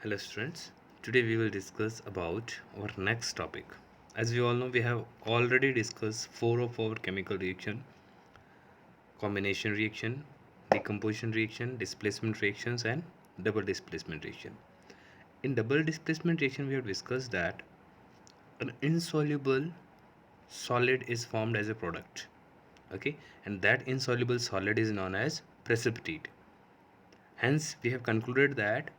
Hello students, today we will discuss about our next topic. As we all know, we have already discussed four of our chemical reaction: combination reaction, decomposition reaction, displacement reactions and double displacement reaction. In double displacement reaction we have discussed that an insoluble solid is formed as a product. Okay, and that insoluble solid is known as precipitate. Hence we have concluded that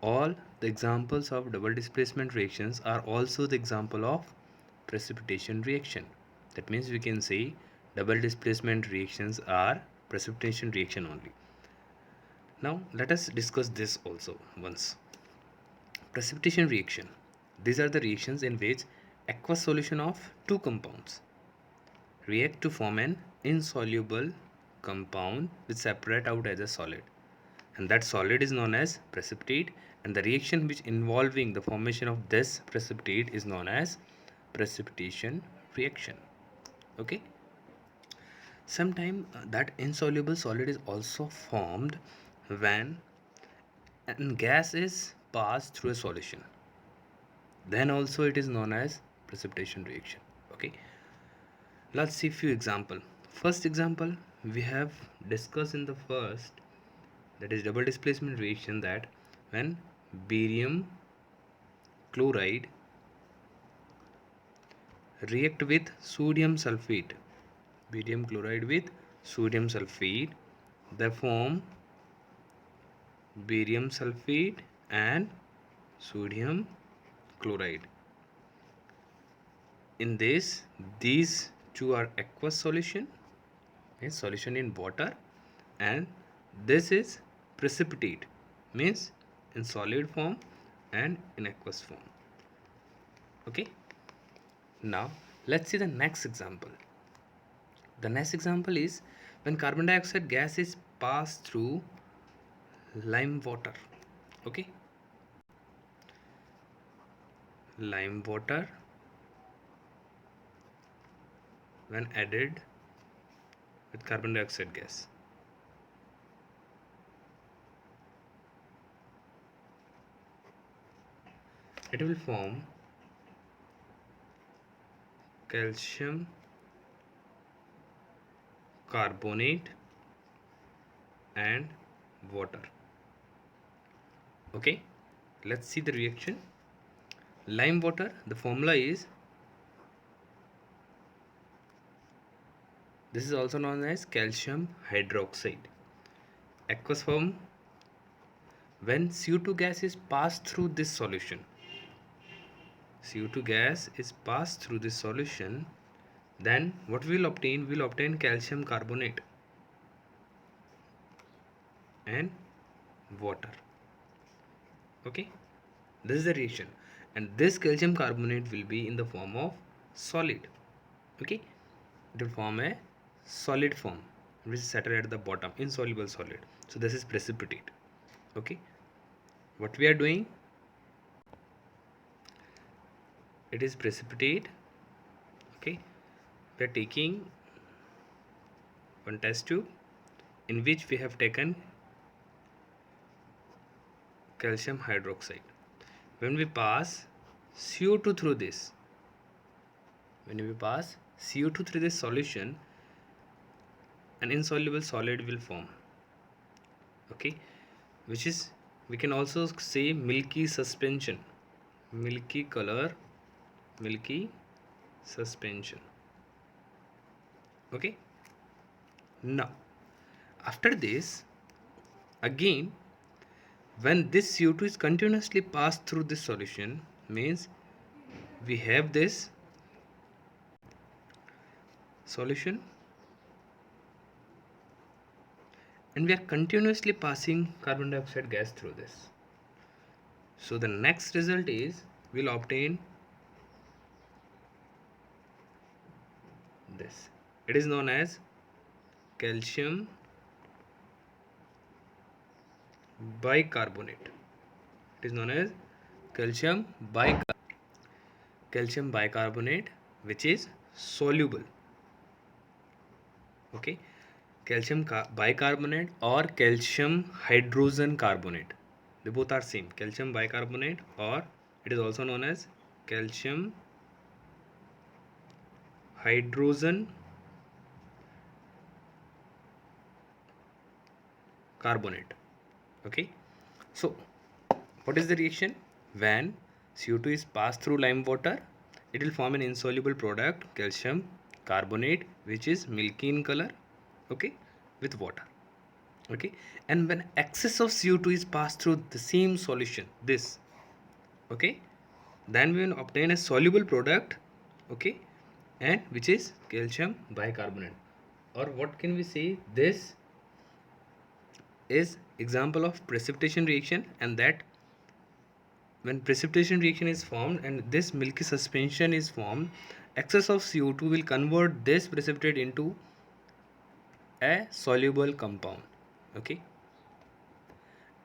all the examples of double displacement reactions are also the example of precipitation reaction. That means we can say double displacement reactions are precipitation reaction only. Now let us discuss this also once. Precipitation reaction. These are the reactions in which aqueous solution of two compounds react to form an insoluble compound which separate out as a solid, and that solid is known as precipitate, and the reaction which involving the formation of this precipitate is known as precipitation reaction. Okay, sometimes that insoluble solid is also formed when a gas is passed through a solution, then also it is known as precipitation reaction. Okay, let's see few example. First example we have discussed in the first, that is double displacement reaction, that when barium chloride react with sodium sulfate, barium chloride with sodium sulfate, they form barium sulfate and sodium chloride. In this, these two are aqueous solution, means solution in water, and this is precipitate, means in solid form and in aqueous form. Okay, now let's see the next example. The next example is when carbon dioxide gas is passed through lime water. Okay, lime water when added with carbon dioxide gas, it will form calcium carbonate and water. Okay, let's see the reaction. Lime water, the formula is, this is also known as calcium hydroxide. Aqueous form, when CO2 gas is passed through this solution, CO2 gas is passed through this solution, then what we will obtain? We will obtain calcium carbonate and water. Okay, this is the reaction, and this calcium carbonate will be in the form of solid. Okay, it will form a solid form which is settled at the bottom, insoluble solid. So this is precipitate. Okay, what we are doing, it is precipitate. Okay, we are taking one test tube in which we have taken calcium hydroxide. When we pass CO2 through this, when we pass CO2 through this solution, an insoluble solid will form. Okay, which is, we can also say, milky suspension, milky color, milky suspension. Okay, now after this, again, when this CO2 is continuously passed through this solution, means we have this solution and we are continuously passing carbon dioxide gas through this. So the next result is, we'll obtain this. It is known as calcium bicarbonate. It is known as calcium bicarbonate, which is soluble. Okay, calcium bicarbonate or calcium hydrogen carbonate, They both are same, calcium bicarbonate, or it is also known as calcium hydrogen carbonate. Okay, so what is the reaction? When CO2 is passed through lime water, it will form an insoluble product, calcium carbonate, which is milky in color, okay, with water. Okay, and when excess of CO2 is passed through the same solution, this, okay, then we will obtain a soluble product, okay, and which is calcium bicarbonate. Or what can we say? This is example of precipitation reaction, and that when precipitation reaction is formed and this milky suspension is formed, excess of CO2 will convert this precipitate into a soluble compound. Okay,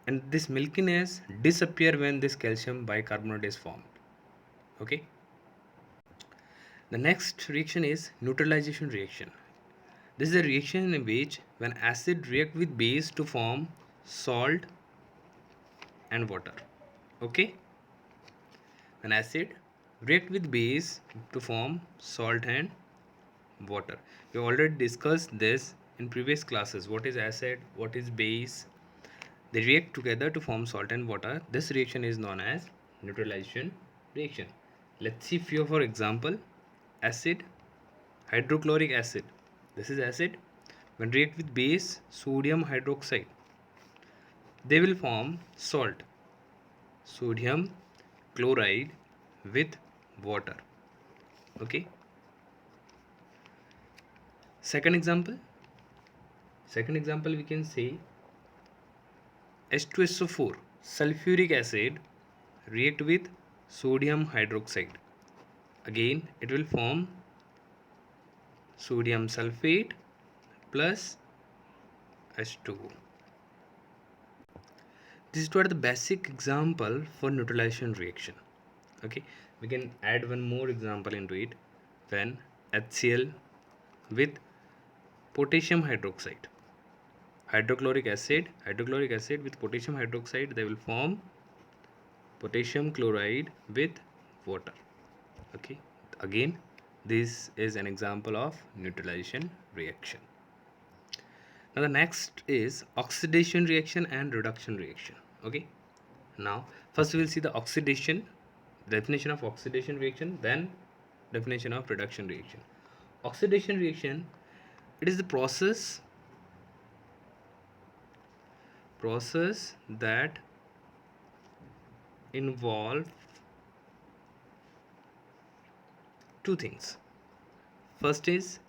and this milkiness disappear when this calcium bicarbonate is formed. Okay, the next reaction is neutralization reaction. This is a reaction in which when acid react with base to form salt and water. Okay, when acid react with base to form salt and water. We already discussed this in previous classes. What is acid? What is base? They react together to form salt and water. This reaction is known as neutralization reaction. Let's see few for example. Acid, hydrochloric acid. This is acid. When react with base sodium hydroxide, they will form salt, sodium chloride with water. Okay. Second example. Second example we can say H2SO4 sulfuric acid react with sodium hydroxide. Again it will form sodium sulfate plus H2O. These were the basic example for neutralization reaction. Okay, we can add one more example into it. When HCl with potassium hydroxide, hydrochloric acid with potassium hydroxide, they will form potassium chloride with water. Okay, again this is an example of neutralization reaction. Now the next is oxidation reaction and reduction reaction. Okay, now first we will see the oxidation, definition of oxidation reaction, then definition of reduction reaction. Oxidation reaction, it is the process that involve two things. First is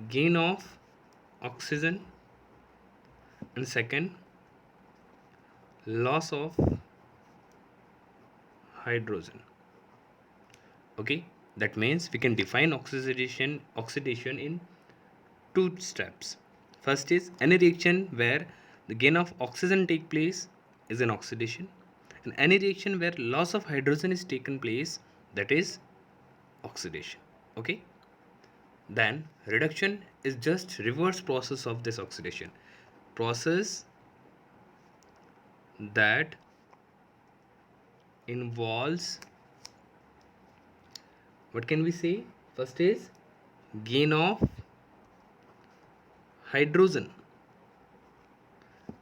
gain of oxygen, and second loss of hydrogen. Okay, that means we can define oxidation in two steps. First is any reaction where the gain of oxygen take place is an oxidation, and any reaction where loss of hydrogen is taken place, that is oxidation. Okay, then reduction is just reverse process of this oxidation, process that involves, what can we say? First is gain of hydrogen,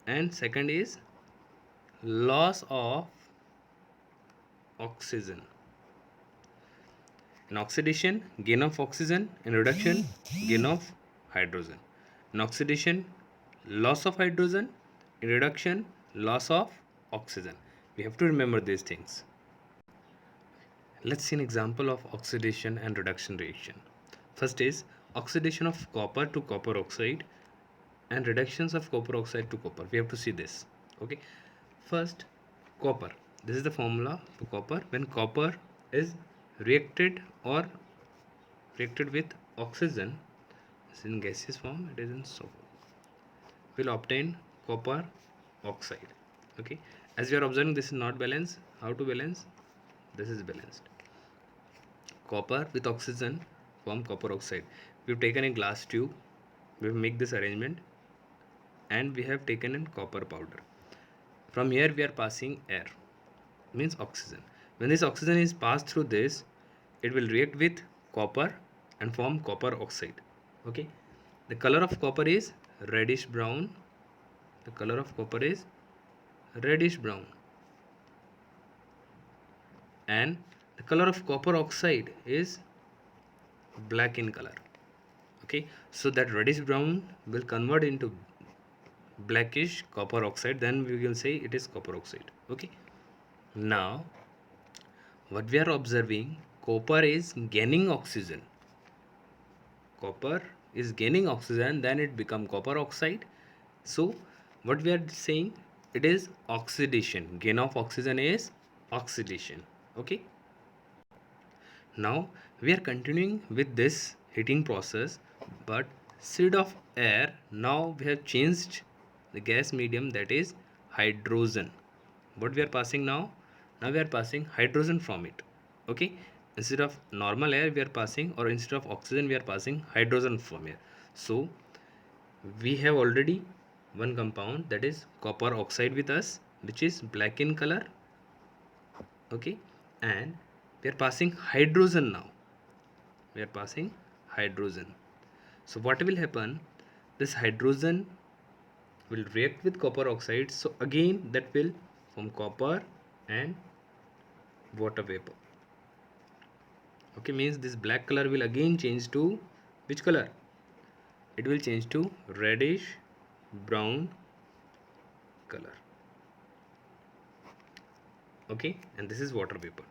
and second is loss of oxygen. In oxidation, gain of oxygen; in reduction, gain of hydrogen. In oxidation, loss of hydrogen; in reduction, loss of oxygen. We have to remember these things. Let's see an example of oxidation and reduction reaction. First is oxidation of copper to copper oxide and reductions of copper oxide to copper. We have to see this. Okay, first copper. This is the formula for copper. When copper is reacted with oxygen, it's in gaseous form, it is in solid, we'll obtain copper oxide. Okay, as you are observing, this is not balanced. How to balance? This is balanced. Copper with oxygen form copper oxide. We've taken a glass tube, we've made this arrangement, and we have taken in copper powder. From here we are passing air, means oxygen. When this oxygen is passed through this, it will react with copper and form copper oxide. Okay, the color of copper is reddish brown. The color of copper is reddish brown, and the color of copper oxide is black in color. Okay, so that reddish brown will convert into blackish copper oxide, then we will say it is copper oxide. Okay, now what we are observing, copper is gaining oxygen. Copper is gaining oxygen, then it become copper oxide. So what we are saying, it is oxidation. Gain of oxygen is oxidation. Okay, now we are continuing with this heating process, but instead of air, now we have changed the gas medium, that is hydrogen. What we are passing now? Now we are passing hydrogen from it. Okay, instead of normal air we are passing, or instead of oxygen we are passing hydrogen from here. So we have already one compound, that is copper oxide with us, which is black in color. Okay, and we are passing hydrogen now. We are passing hydrogen. So what will happen, this hydrogen will react with copper oxide, so again that will form copper and water vapor. Okay, means this black color will again change to which color? It will change to reddish brown color. Okay, and this is water vapor.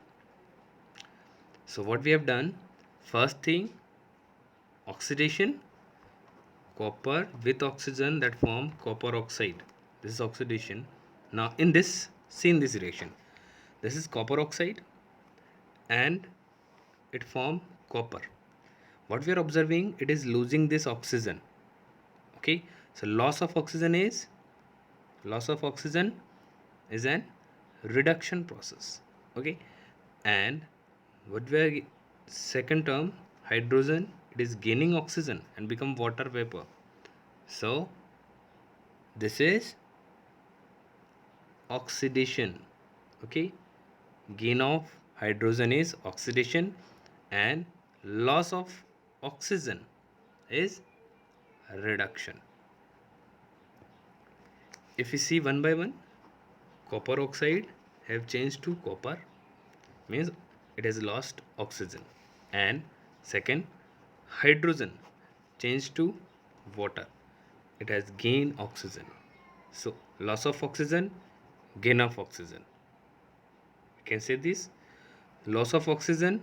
So what we have done, first thing, oxidation, copper with oxygen, that form copper oxide. This is oxidation. Now in this, see in this reaction, this is copper oxide and it form copper. What we are observing, it is losing this oxygen. Okay, so loss of oxygen is an reduction process. Okay, and what we are, second term, hydrogen, it is gaining oxygen and become water vapor. So this is oxidation. Okay, gain of hydrogen is oxidation and loss of oxygen is reduction. If we see one by one, copper oxide have changed to copper, means it has lost oxygen, and second, hydrogen changed to water, it has gained oxygen. So loss of oxygen, gain of oxygen. You can say this, loss of oxygen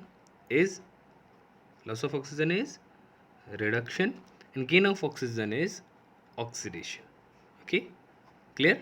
is reduction and gain of oxygen is oxidation. Okay, clear?